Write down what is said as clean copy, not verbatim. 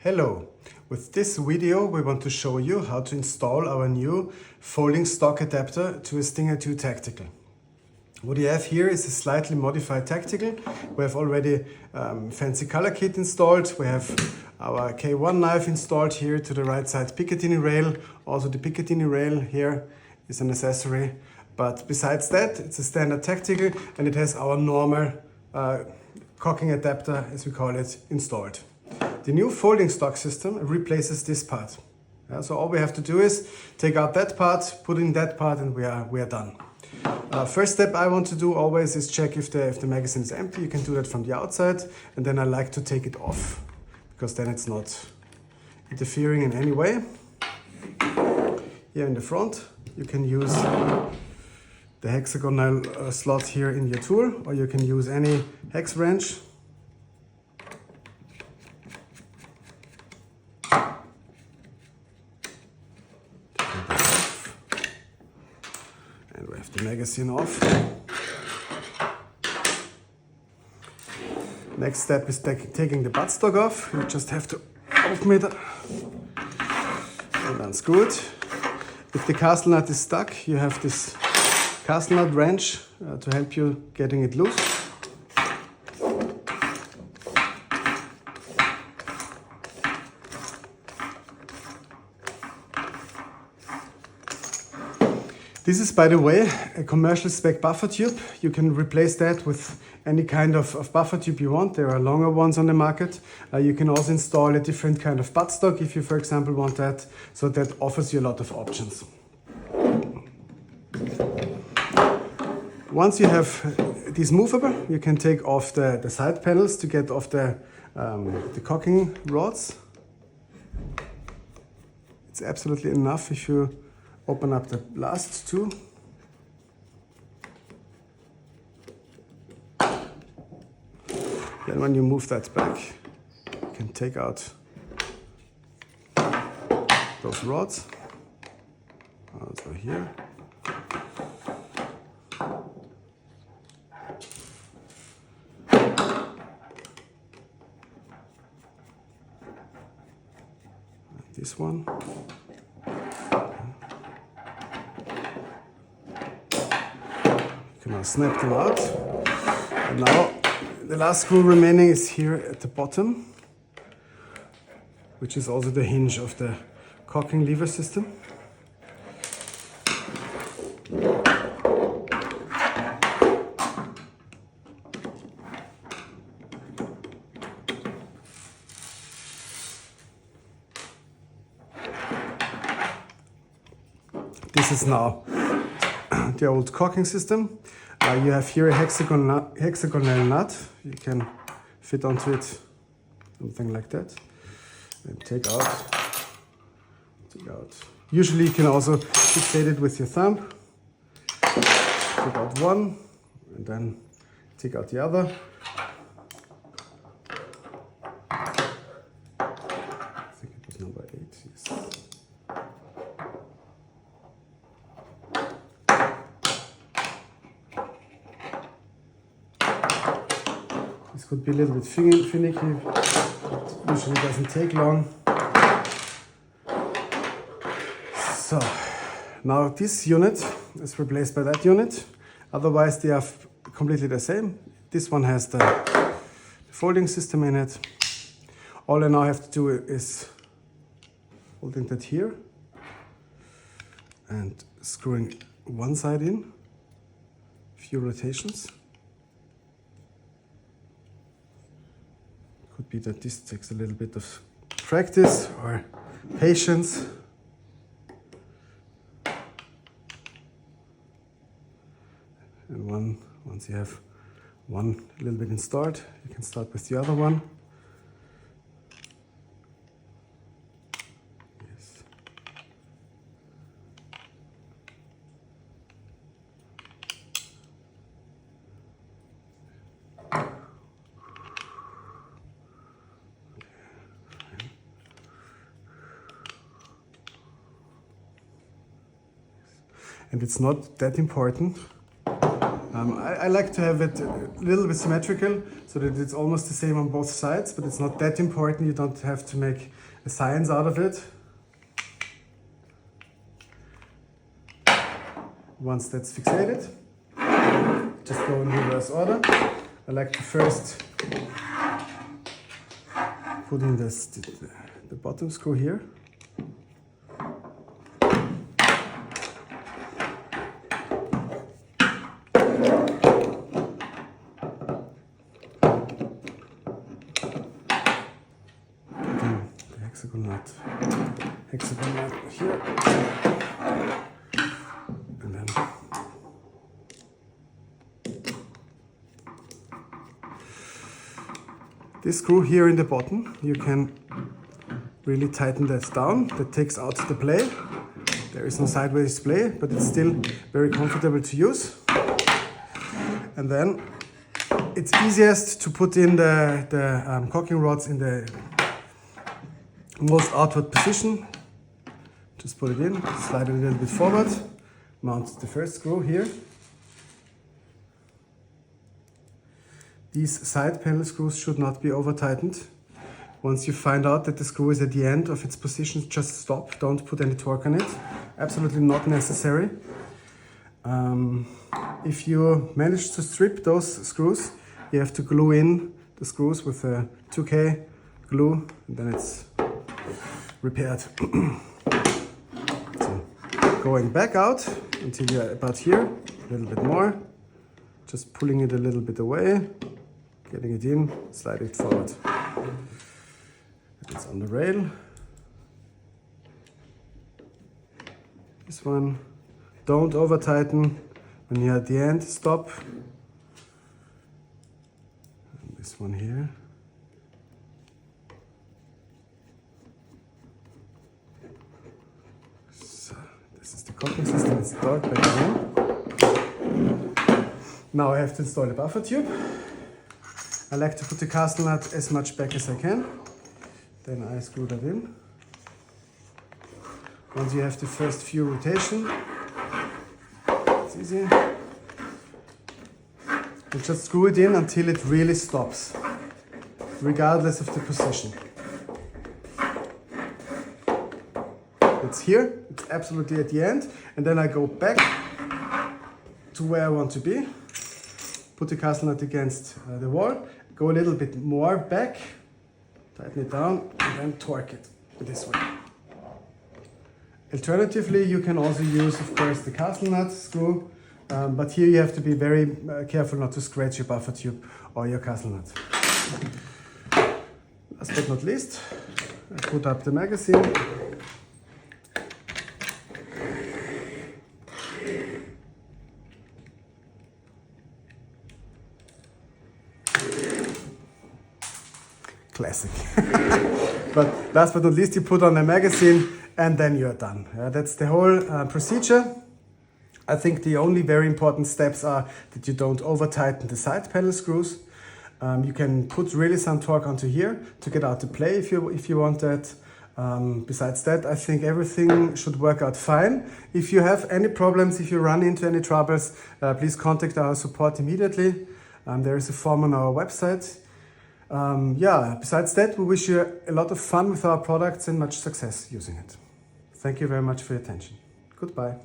Hello! With this video we want to show you how to install our new folding stock adapter to a Stinger II Tactical. What you have here is a slightly modified Tactical. We have already fancy color kit installed. We have our K1 knife installed here to the right side picatinny rail. Also the picatinny rail here is an accessory. But besides that, it's a standard Tactical and it has our normal cocking adapter, as we call it, installed. The new folding stock system replaces this part. So all we have to do is take out that part, put in that part, and we are done. First step I want to do always is check if the magazine is empty. You can do that from the outside, and then I like to take it off because then it's not interfering in any way. Here in the front you can use the hexagonal slot here in your tool, or you can use any hex wrench. And we have the magazine off. Next step is taking the buttstock off. You just have to open it and unscrew it. If the castle nut is stuck, you have this castle nut wrench to help you getting it loose. This is, by the way, a commercial spec buffer tube. You can replace that with any kind of buffer tube you want. There are longer ones on the market. You can also install a different kind of buttstock if you, for example, want that. So that offers you a lot of options. Once you have this movable, you can take off the side panels to get off the cocking rods. It's absolutely enough if you open up the last two. Then when you move that back, you can take out those rods. Also here. And this one. Now snap them out, and now the last screw remaining is here at the bottom, which is also the hinge of the cocking lever system. This is now the old cocking system. You have here a hexagonal nut. You can fit onto it something like that and take out. Usually you can also fixate it with your thumb. Take out one and then take out the other. I think it was number 8. Yes. This could be a little bit finicky, it usually doesn't take long. So, now this unit is replaced by that unit, otherwise they are completely the same. This one has the folding system in it. All I now have to do is holding that here and screwing one side in, a few rotations. Could be that this takes a little bit of practice or patience. And once you have one a little bit installed, you can start with the other one. Yes. And it's not that important I like to have it a little bit symmetrical so that it's almost the same on both sides, but it's not that important. You don't have to make a science out of it. Once that's fixated, just go in reverse order. I like to first put in the bottom screw here. Hexagon nut here, and then this screw here in the bottom, you can really tighten that down. That takes out the play. There is no sideways play, but it's still very comfortable to use. And then it's easiest to put in the caulking rods in the most outward position. Just put it in, slide it a little bit forward, mount the first screw here. These side panel screws should not be over tightened. Once you find out that the screw is at the end of its position, just stop, don't put any torque on it. Absolutely not necessary. If you manage to strip those screws, you have to glue in the screws with a 2K glue, and then it's repaired. So, going back out until you're about here, a little bit more, just pulling it a little bit away, getting it in, slide it forward. It's on the rail. This one, don't over tighten. When you're at the end, stop. And this one here. So, this is the caulking system installed back again. Now I have to install the buffer tube. I like to put the castle nut as much back as I can. Then I screw that in. Once you have the first few rotation, it's easy. You just screw it in until it really stops, regardless of the position. It's here, it's absolutely at the end, and then I go back to where I want to be, put the castle nut against the wall, go a little bit more back, tighten it down, and then torque it this way. Alternatively, you can also use, of course, the castle nut screw, but here you have to be very careful not to scratch your buffer tube or your castle nut. Last but not least, I put up the magazine. Classic. But last but not least, you put on a magazine and then you're done. That's the whole procedure. I think the only very important steps are that you don't over tighten the side panel screws. You can put really some torque onto here to get out the play if you want that. Besides that, I think everything should work out fine. If you have any problems, if you run into any troubles, please contact our support immediately. There is a form on our website. Besides that, we wish you a lot of fun with our products and much success using it. Thank you very much for your attention. Goodbye.